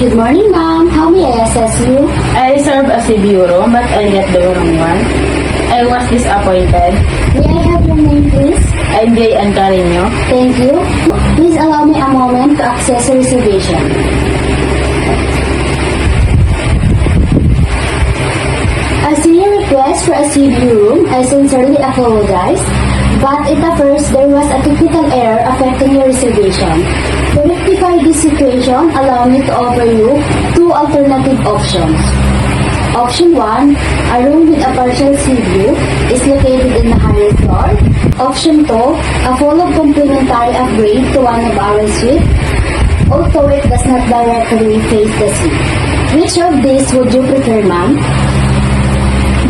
Good morning, ma'am. How may I assist you? I reserved a CBU room, but I got the wrong one. I was disappointed. May I have your name, please? I'm Jay Ancarino. Thank you. Please allow me a moment to access the reservation. As to your request for a CBU room, I sincerely apologize, but at the first, there was a technical error affecting your reservation. To rectify this situation, allow me to offer you two alternative options. Option 1, a room with a partial sea view is located in the higher floor. Option 2, a full of complimentary upgrade to one of our suites, although it does not directly face the sea. Which of these would you prefer, ma'am?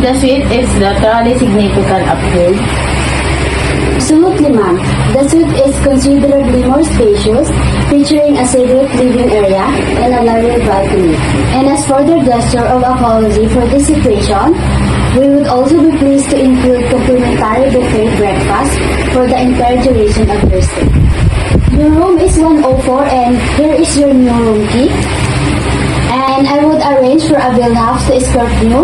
The suite is the truly significant upgrade. Absolutely, ma'am. The suite is considerably more spacious, featuring a separate living area and a larger balcony. And as further gesture of apology for this situation, we would also be pleased to include complimentary buffet breakfast for the entire duration of your stay. Your room is 104 and here is your new room key. And I would arrange for a bellhouse to escort you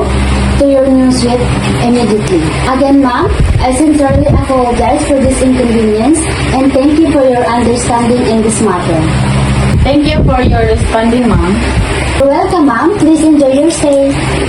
to your new suite immediately. Again, ma'am, I sincerely apologize for this inconvenience and thank you for your understanding in this matter. Thank you for your responding, ma'am. You're welcome, ma'am. Please enjoy your stay.